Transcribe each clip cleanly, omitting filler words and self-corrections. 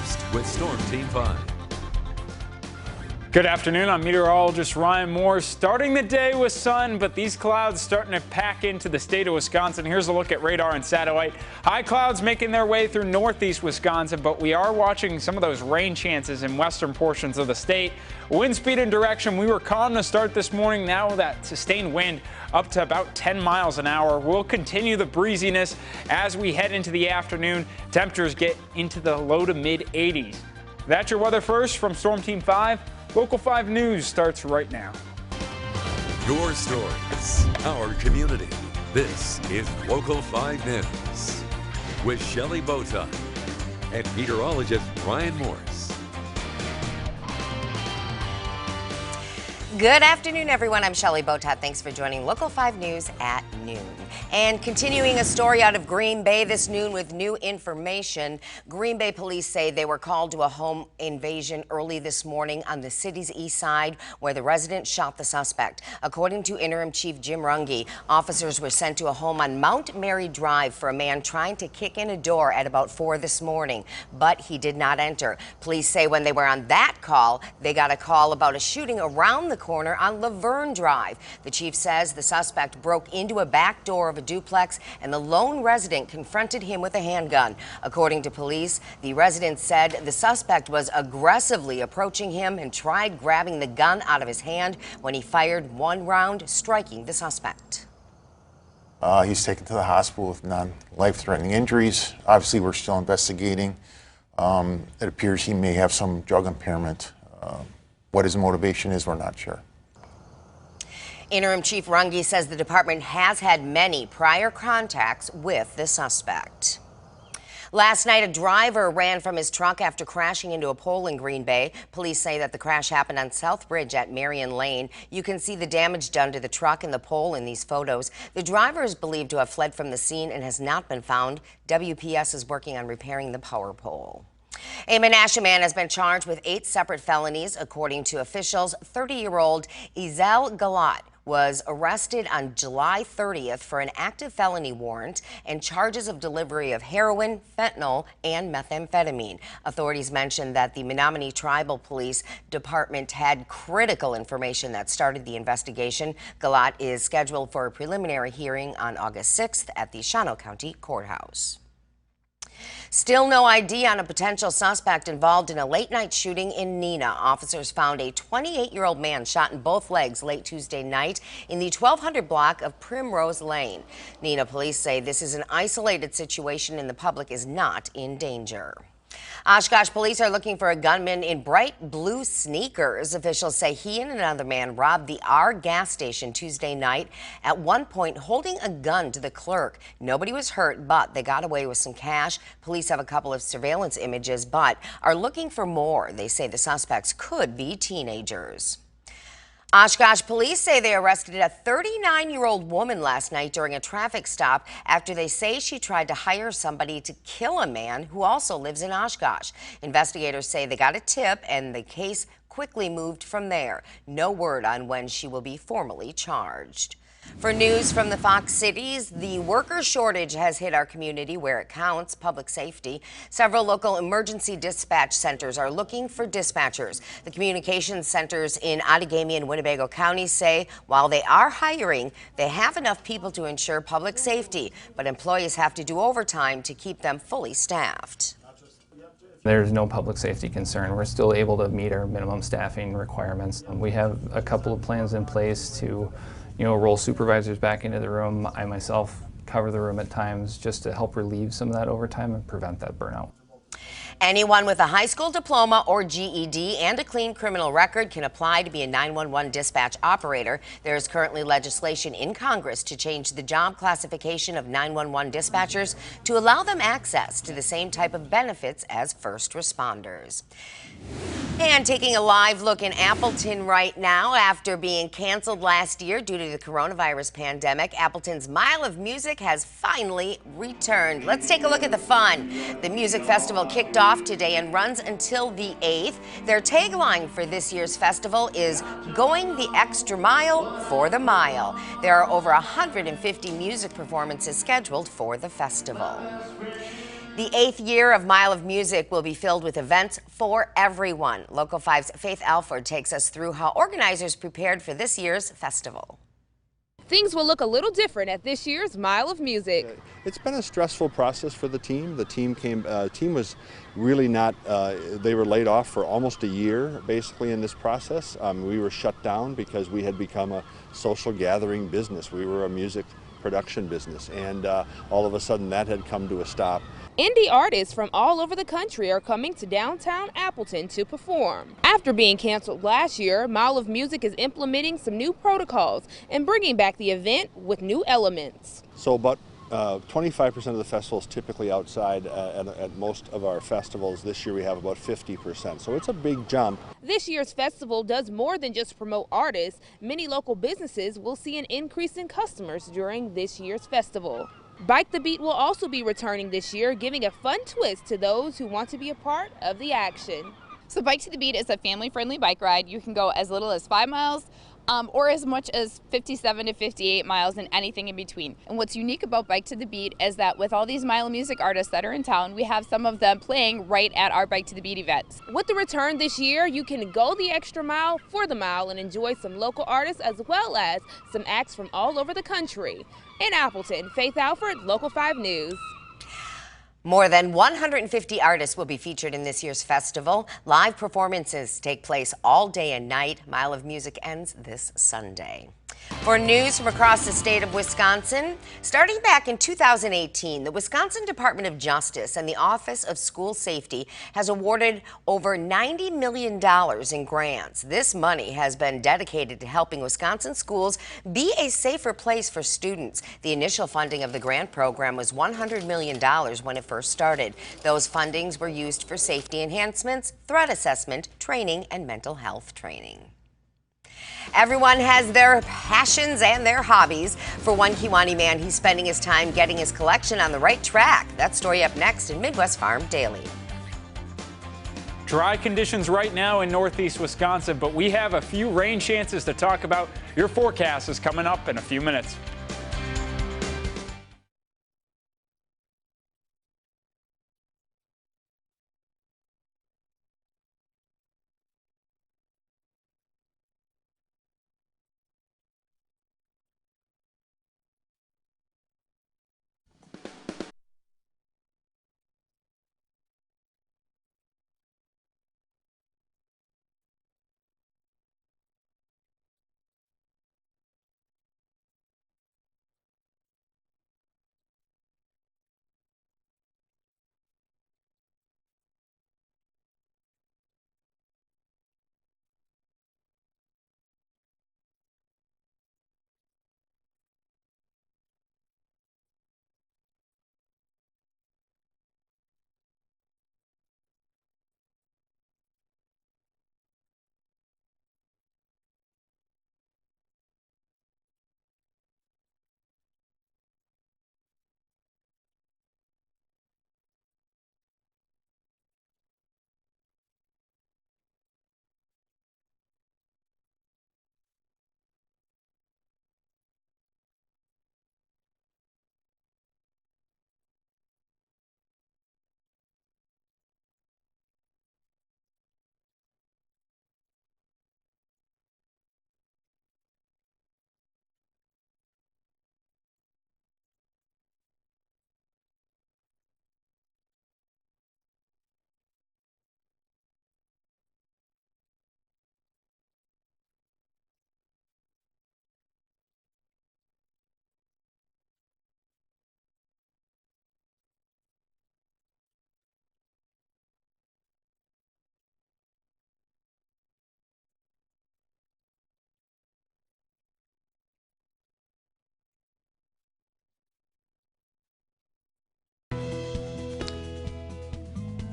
Newscast with Storm Team 5. Good afternoon, I'm meteorologist Ryan Moore. Starting the day with sun, but these clouds starting to pack into the state of Wisconsin. Here's a look at radar and satellite. High clouds making their way through northeast Wisconsin, but we are watching some of those rain chances in western portions of the state. Wind speed and direction, we were calm to start this morning. Now that sustained wind up to about 10 miles an hour. We'll continue the breeziness as we head into the afternoon. Temperatures get into the low to mid 80s. That's your weather first from Storm Team 5. Local 5 News starts right now. Your stories, our community. This is Local 5 News with Shelley Bowtie and meteorologist Ryan Morris. Good afternoon, everyone. I'm Shelley Bowtie. Thanks for joining Local 5 News at noon. And continuing a story out of Green Bay this noon with new information. Green Bay police say they were called to a home invasion early this morning on the city's east side where the resident shot the suspect. According to Interim Chief Jim Runge, officers were sent to a home on Mount Mary Drive for a man trying to kick in a door at about 4 this morning, but he did not enter. Police say when they were on that call, they got a call about a shooting around the corner on Laverne Drive. The chief says the suspect broke into a back door of a duplex and the lone resident confronted him with a handgun. According to police, the resident said the suspect was aggressively approaching him and tried grabbing the gun out of his hand when he fired one round, striking the suspect. He's taken to the hospital with non-life-threatening injuries. Obviously, we're still investigating. It appears he may have some drug impairment. What his motivation is, we're not sure. Interim Chief Runge says the department has had many prior contacts with the suspect. Last night, a driver ran from his truck after crashing into a pole in Green Bay. Police say that the crash happened on South Bridge at Marion Lane. You can see the damage done to the truck and the pole in these photos. The driver is believed to have fled from the scene and has not been found. WPS is working on repairing the power pole. A Menasha man has been charged with 8 separate felonies. According to officials, 30-year-old Ezel Galat was arrested on July 30th for an active felony warrant and charges of delivery of heroin, fentanyl, and methamphetamine. Authorities mentioned that the Menominee Tribal Police Department had critical information that started the investigation. Galat is scheduled for a preliminary hearing on August 6th at the Shawano County Courthouse. Still no ID on a potential suspect involved in a late-night shooting in Neenah. Officers found a 28-year-old man shot in both legs late Tuesday night in the 1200 block of Primrose Lane. Neenah police say this is an isolated situation and the public is not in danger. Oshkosh police are looking for a gunman in bright blue sneakers. Officials say he and another man robbed the R gas station Tuesday night, at one point holding a gun to the clerk. Nobody was hurt, but they got away with some cash. Police have a couple of surveillance images, but are looking for more. They say the suspects could be teenagers. Oshkosh police say they arrested a 39-year-old woman last night during a traffic stop after they say she tried to hire somebody to kill a man who also lives in Oshkosh. Investigators say they got a tip and the case quickly moved from there. No word on when she will be formally charged. For news from the Fox Cities, the worker shortage has hit our community where it counts, public safety. Several local emergency dispatch centers are looking for dispatchers. The communications centers in Outagamie and Winnebago counties say while they are hiring, they have enough people to ensure public safety, but employees have to do overtime to keep them fully staffed. There's no public safety concern. We're still able to meet our minimum staffing requirements. We have a couple of plans in place to roll supervisors back into the room. I myself cover the room at times just to help relieve some of that overtime and prevent that burnout. Anyone with a high school diploma or GED and a clean criminal record can apply to be a 911 dispatch operator. There is currently legislation in Congress to change the job classification of 911 dispatchers to allow them access to the same type of benefits as first responders. And taking a live look in Appleton right now, after being canceled last year due to the coronavirus pandemic, Appleton's Mile of Music has finally returned. Let's take a look at the fun. The music festival kicked off today and runs until the 8th. Their tagline for this year's festival is "Going the Extra Mile for the Mile." There are over 150 music performances scheduled for the festival. The 8th year of Mile of Music will be filled with events for everyone. Local 5's Faith Alford takes us through how organizers prepared for this year's festival. Things will look a little different at this year's Mile of Music. It's been a stressful process for the team. The team was really not, they were laid off for almost a year basically in this process. We were shut down because we had become a social gathering business. We were a music production business, and all of a sudden that had come to a stop. Indie artists from all over the country are coming to downtown Appleton to perform. After being canceled last year, Mile of Music is implementing some new protocols and bringing back the event with new elements. So about 25% of the festival is typically outside at most of our festivals. This year we have about 50%, so it's a big jump. This year's festival does more than just promote artists. Many local businesses will see an increase in customers during this year's festival. Bike the Beat will also be returning this year, giving a fun twist to those who want to be a part of the action. So Bike to the Beat is a family-friendly bike ride. You can go as little as 5 miles or as much as 57 to 58 miles and anything in between. And what's unique about Bike to the Beat is that with all these Mile of Music artists that are in town, we have some of them playing right at our Bike to the Beat events. With the return this year, you can go the extra mile for the mile and enjoy some local artists as well as some acts from all over the country. In Appleton, Faith Alford, Local 5 News. More than 150 artists will be featured in this year's festival. Live performances take place all day and night. Mile of Music ends this Sunday. For news from across the state of Wisconsin, starting back in 2018, the Wisconsin Department of Justice and the Office of School Safety has awarded over $90 million in grants. This money has been dedicated to helping Wisconsin schools be a safer place for students. The initial funding of the grant program was $100 million when it first started. Those fundings were used for safety enhancements, threat assessment, training, and mental health training. Everyone has their passions and their hobbies. For one Kewanee man, he's spending his time getting his collection on the right track. That story up next in Midwest Farm Daily. Dry conditions right now in northeast Wisconsin, but we have a few rain chances to talk about. Your forecast is coming up in a few minutes.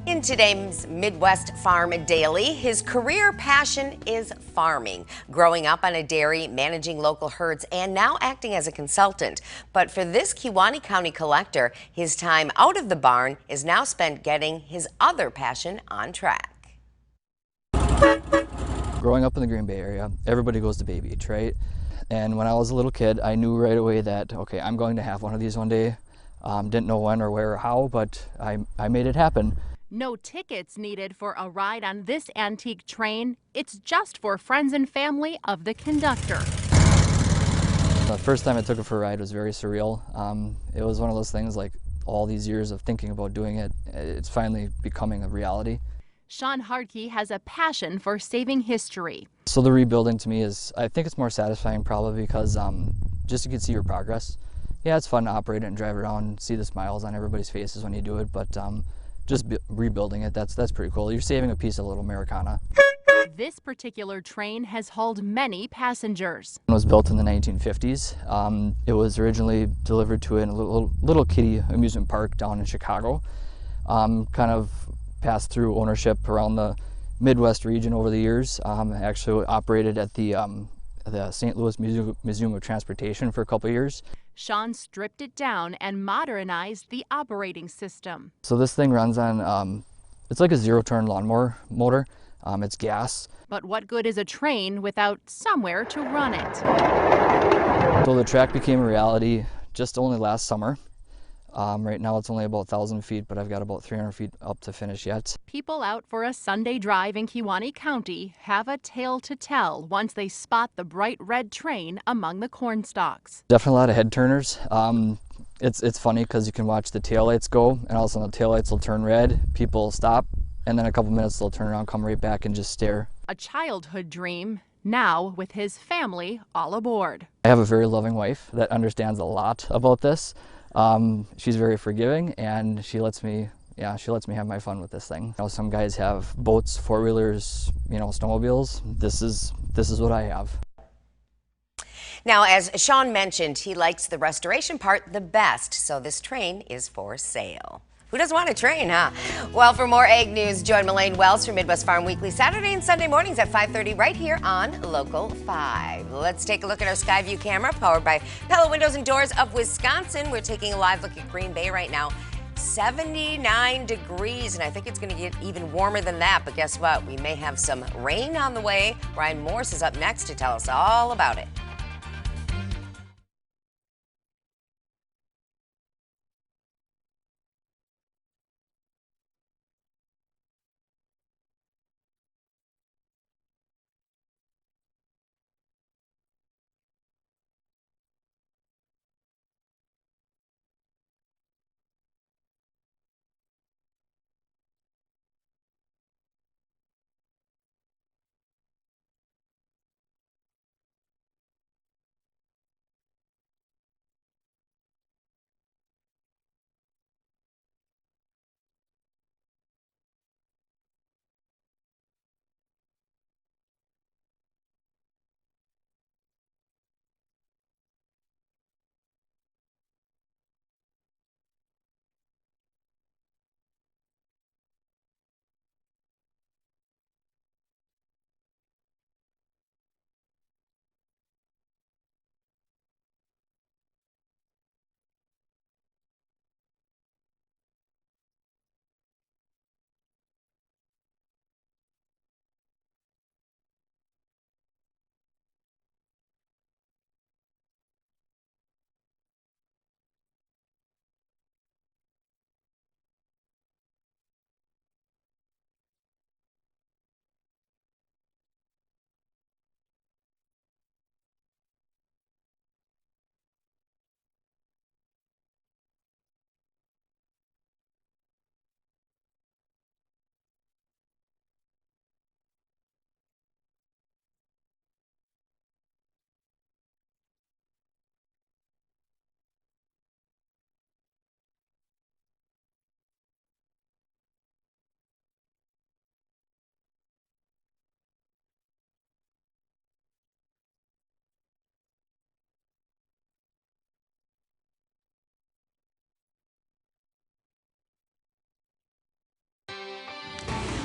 In today's Midwest Farm Daily, his career passion is farming, growing up on a dairy, managing local herds, and now acting as a consultant. But for this Kewanee County collector, his time out of the barn is now spent getting his other passion on track. Growing up in the Green Bay area, everybody goes to Bay Beach, right? And when I was a little kid, I knew right away that, okay, I'm going to have one of these one day. Didn't know when or where or how, but I made it happen. No tickets needed for a ride on this antique train. It's just for friends and family of the conductor. The first time I took it for a ride was very surreal. It was one of those things, like all these years of thinking about doing it, it's finally becoming a reality. Sean Hartke has a passion for saving history. So the rebuilding to me is, I think it's more satisfying probably because just you can see your progress. Yeah, it's fun to operate it and drive around, see the smiles on everybody's faces when you do it, but just rebuilding it, that's pretty cool. You're saving a piece of little Americana. This particular train has hauled many passengers. It was built in the 1950s. It was originally delivered to a little kiddie amusement park down in Chicago. Kind of passed through ownership around the Midwest region over the years. Actually operated at the St. Louis Museum of Transportation for a couple of years. Sean stripped it down and modernized the operating system. So this thing runs on, it's like a zero-turn lawnmower motor. It's gas. But what good is a train without somewhere to run it? So the track became a reality just only last summer. Right now it's only about 1,000 feet, but I've got about 300 feet up to finish yet. People out for a Sunday drive in Kewaunee County have a tale to tell once they spot the bright red train among the corn stalks. Definitely a lot of head turners. It's funny because you can watch the taillights go, and all of a sudden the taillights will turn red, people stop, and then a couple minutes they'll turn around, come right back and just stare. A childhood dream, now with his family all aboard. I have a very loving wife that understands a lot about this. She's very forgiving, and she lets me have my fun with this thing. You know, some guys have boats, four-wheelers, snowmobiles. This is what I have. Now, as Sean mentioned, he likes the restoration part the best, so this train is for sale. Who doesn't want a train, huh? Well, for more Ag News, join Melaine Wells from Midwest Farm Weekly Saturday and Sunday mornings at 5:30 right here on Local 5. Let's take a look at our Skyview camera powered by Pella Windows and Doors of Wisconsin. We're taking a live look at Green Bay right now. 79 degrees, and I think it's going to get even warmer than that. But guess what? We may have some rain on the way. Ryan Morse is up next to tell us all about it.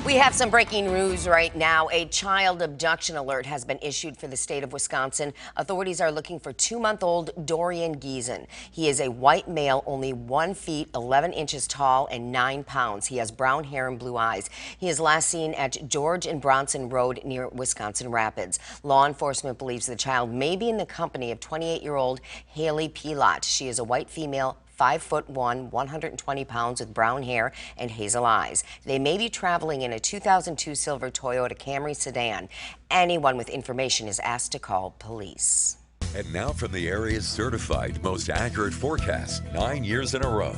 We have some breaking news right now. A child abduction alert has been issued for the state of Wisconsin. Authorities are looking for 2-month-old Dorian Giesen. He is a white male, only 1 feet 11 inches tall and 9 pounds. He has brown hair and blue eyes. He is last seen at George and Bronson Road near Wisconsin Rapids. Law enforcement believes the child may be in the company of 28-year-old Haley Pilot. She is a white female, 5'1", 120 pounds with brown hair and hazel eyes. They may be traveling in a 2002 silver Toyota Camry sedan. Anyone with information is asked to call police. And now from the area's certified most accurate forecast 9 years in a row,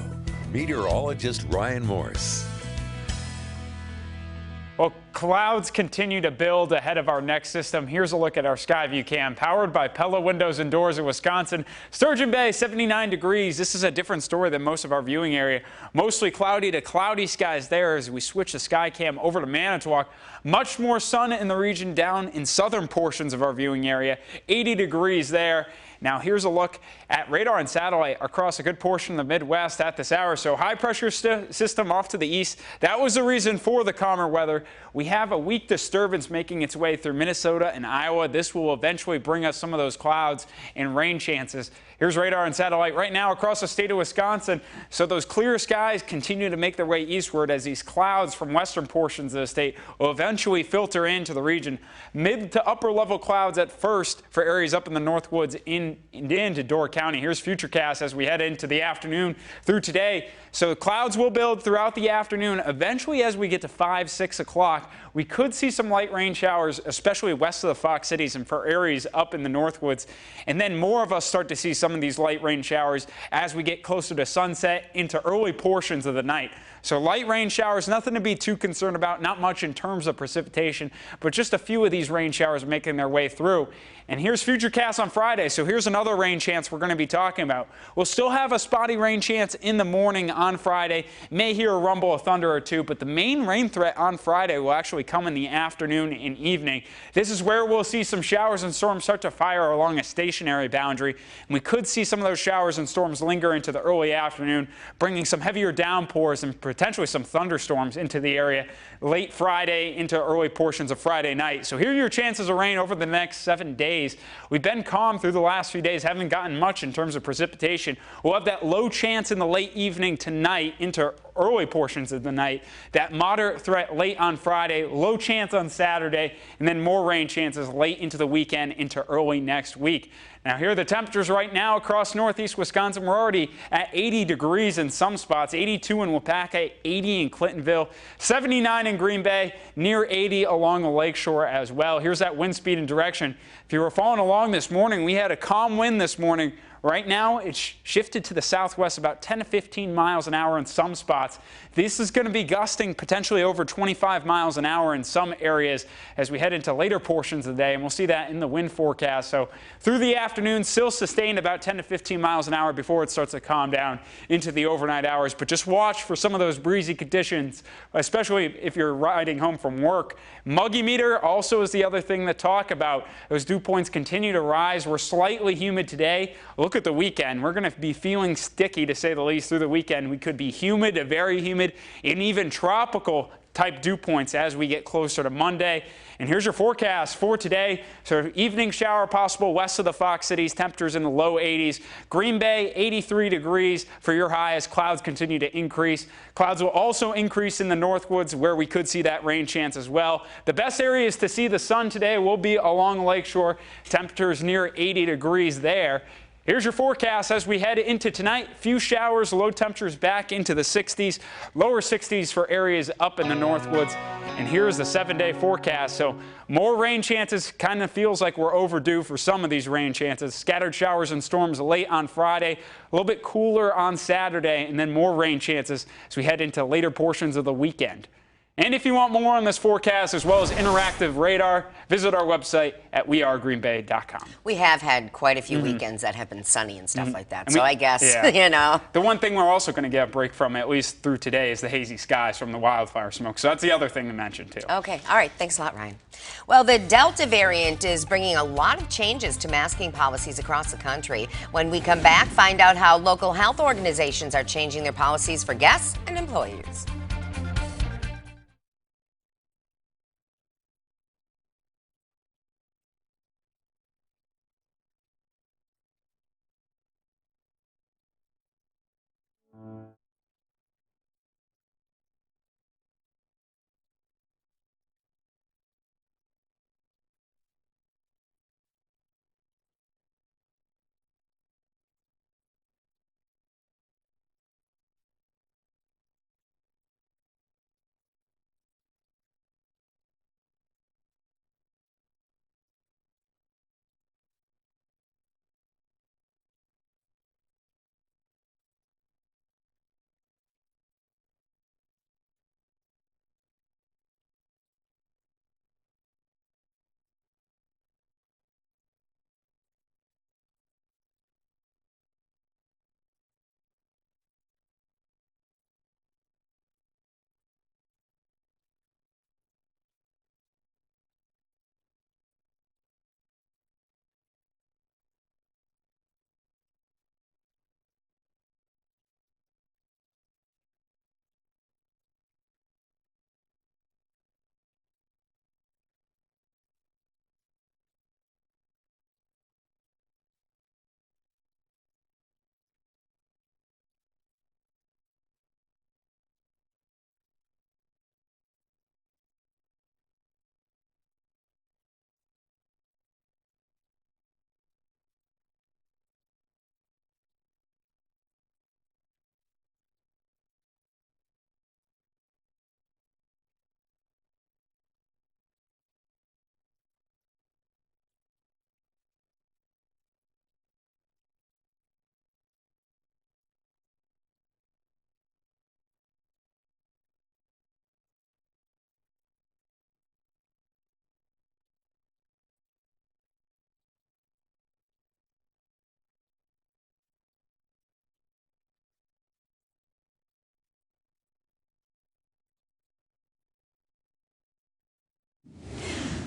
meteorologist Ryan Morse. Well, clouds continue to build ahead of our next system. Here's a look at our Skyview cam, powered by Pella Windows and Doors in Wisconsin. Sturgeon Bay, 79 degrees. This is a different story than most of our viewing area. Mostly cloudy to cloudy skies there as we switch the sky cam over to Manitowoc. Much more sun in the region down in southern portions of our viewing area. 80 degrees there. Now here's a look at radar and satellite across a good portion of the Midwest at this hour. So high pressure system off to the east. That was the reason for the calmer weather. We have a weak disturbance making its way through Minnesota and Iowa. This will eventually bring us some of those clouds and rain chances. Here's radar and satellite right now across the state of Wisconsin. So those clear skies continue to make their way eastward as these clouds from western portions of the state will eventually filter into the region. Mid to upper level clouds at first for areas up in the Northwoods into Door County. Here's Futurecast as we head into the afternoon through today. So clouds will build throughout the afternoon. Eventually, as we get to 5, 6 o'clock, we could see some light rain showers, especially west of the Fox Cities and for areas up in the Northwoods. And then more of us start to see some of these light rain showers as we get closer to sunset into early portions of the night. So light rain showers, nothing to be too concerned about, not much in terms of precipitation, but just a few of these rain showers making their way through. And here's Futurecast on Friday. So here's another rain chance we're going to be talking about. We'll still have a spotty rain chance in the morning on Friday. May hear a rumble of thunder or two, but the main rain threat on Friday will actually come in the afternoon and evening. This is where we'll see some showers and storms start to fire along a stationary boundary. And we could see some of those showers and storms linger into the early afternoon, bringing some heavier downpours and potentially some thunderstorms into the area late Friday into early portions of Friday night. So here are your chances of rain over the next 7 days. We've been calm through the last few days, haven't gotten much in terms of precipitation. We'll have that low chance in the late evening tonight into early portions of the night, that moderate threat late on Friday, low chance on Saturday, and then more rain chances late into the weekend into early next week. Now here are the temperatures right now across northeast Wisconsin. We're already at 80 degrees in some spots, 82 in Waupaca, 80 in Clintonville, 79 in Green Bay, near 80 along the lakeshore as well. Here's that wind speed and direction. If you were following along this morning, we had a calm wind this morning. Right now, it's shifted to the southwest about 10 to 15 miles an hour in some spots. This is going to be gusting potentially over 25 miles an hour in some areas as we head into later portions of the day, and we'll see that in the wind forecast. So through the afternoon, still sustained about 10 to 15 miles an hour before it starts to calm down into the overnight hours. But just watch for some of those breezy conditions, especially if you're riding home from work. Muggy meter also is the other thing to talk about. Those dew points continue to rise. We're slightly humid today. Look at the weekend. We're going to be feeling sticky, to say the least, through the weekend. We could be humid to very humid and even tropical type dew points as we get closer to Monday. And here's your forecast for today. So evening shower possible west of the Fox Cities, temperatures in the low 80s. Green Bay, 83 degrees for your high as clouds continue to increase. Clouds will also increase in the Northwoods where we could see that rain chance as well. The best areas to see the sun today will be along the lakeshore. Temperatures near 80 degrees there. Here's your forecast as we head into tonight. Few showers, low temperatures back into the 60s, lower 60s for areas up in the Northwoods. And here's the 7-day forecast. So more rain chances. Kind of feels like we're overdue for some of these rain chances. Scattered showers and storms late on Friday, a little bit cooler on Saturday, and then more rain chances as we head into later portions of the weekend. And if you want more on this forecast as well as interactive radar, visit our website at wearegreenbay.com. We have had quite a few weekends that have been sunny and stuff like that. So I guess, you know. The one thing we're also going to get a break from, at least through today, is the hazy skies from the wildfire smoke. So that's the other thing to mention, too. Okay. All right. Thanks a lot, Ryan. Well, the Delta variant is bringing a lot of changes to masking policies across the country. When we come back, find out how local health organizations are changing their policies for guests and employees.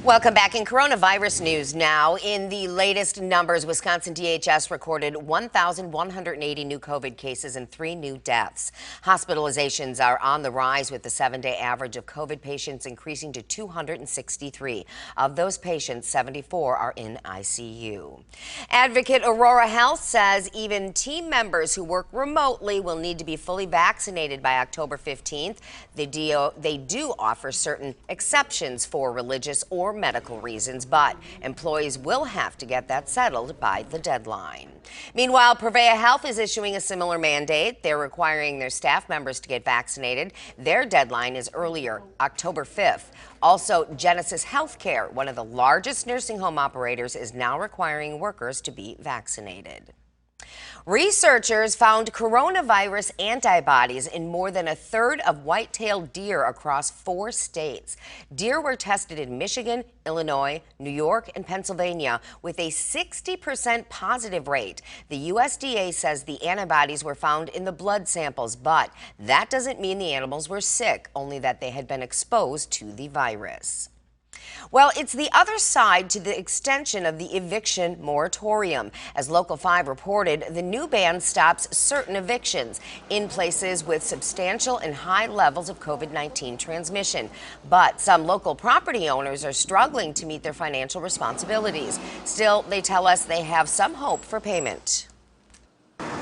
Welcome back. In coronavirus news now. In the latest numbers, Wisconsin DHS recorded 1,180 new COVID cases and 3 new deaths. Hospitalizations are on the rise, with the 7-day average of COVID patients increasing to 263. Of those patients, 74 are in ICU. Advocate Aurora Health says even team members who work remotely will need to be fully vaccinated by October 15th. They do offer certain exceptions for religious or medical reasons, but employees will have to get that settled by the deadline. Meanwhile, Prevea Health is issuing a similar mandate. They're requiring their staff members to get vaccinated. Their deadline is earlier, October 5th. Also, Genesis Healthcare, one of the largest nursing home operators, is now requiring workers to be vaccinated. Researchers found coronavirus antibodies in more than a third of white-tailed deer across 4 states. Deer were tested in Michigan, Illinois, New York, and Pennsylvania with a 60% positive rate. The USDA says the antibodies were found in the blood samples, but that doesn't mean the animals were sick, only that they had been exposed to the virus. Well, it's the other side to the extension of the eviction moratorium. As Local 5 reported, the new ban stops certain evictions in places with substantial and high levels of COVID-19 transmission. But some local property owners are struggling to meet their financial responsibilities. Still, they tell us they have some hope for payment.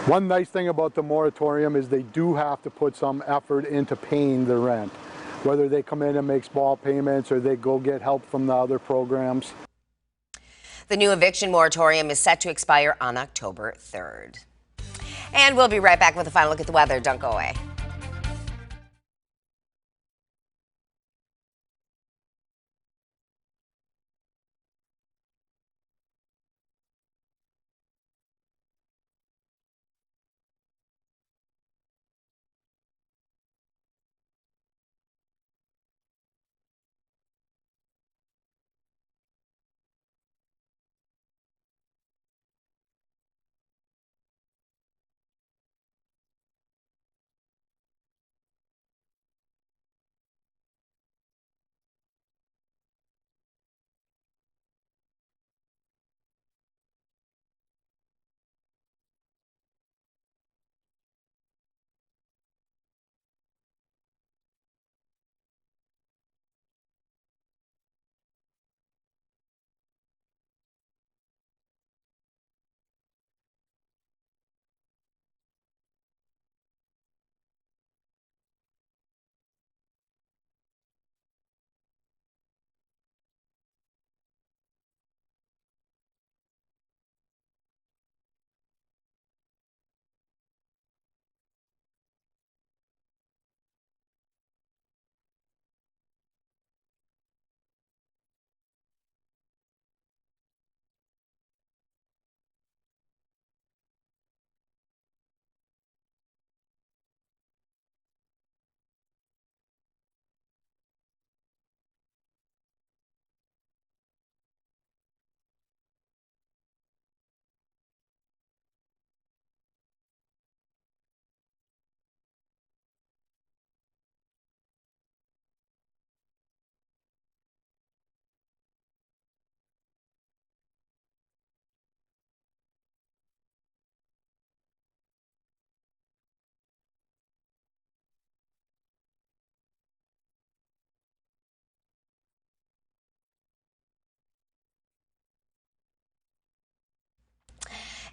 One nice thing about the moratorium is they do have to put some effort into paying the rent, whether they come in and make small payments or they go get help from the other programs. The new eviction moratorium is set to expire on October 3rd. And we'll be right back with a final look at the weather. Don't go away.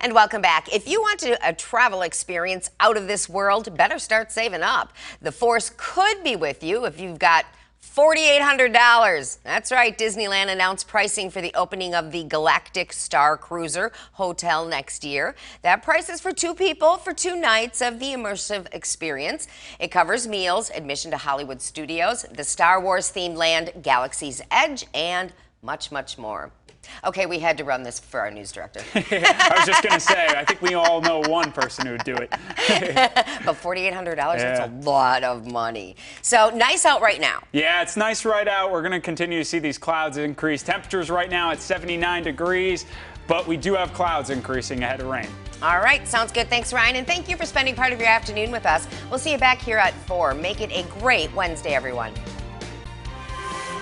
And welcome back. If you want a travel experience out of this world, better start saving up. The Force could be with you if you've got $4,800. That's right. Disneyland announced pricing for the opening of the Galactic Star Cruiser Hotel next year. That price is for 2 people for 2 nights of the immersive experience. It covers meals, admission to Hollywood Studios, the Star Wars themed land Galaxy's Edge, and much, much more. Okay, we had to run this for our news director. I was just going to say, I think we all know one person who would do it. But $4,800, that's a lot of money. So nice out right now. Yeah, it's nice right out. We're going to continue to see these clouds increase. Temperatures right now at 79 degrees, but we do have clouds increasing ahead of rain. All right, sounds good. Thanks, Ryan, and thank you for spending part of your afternoon with us. We'll see you back here at 4. Make it a great Wednesday, everyone.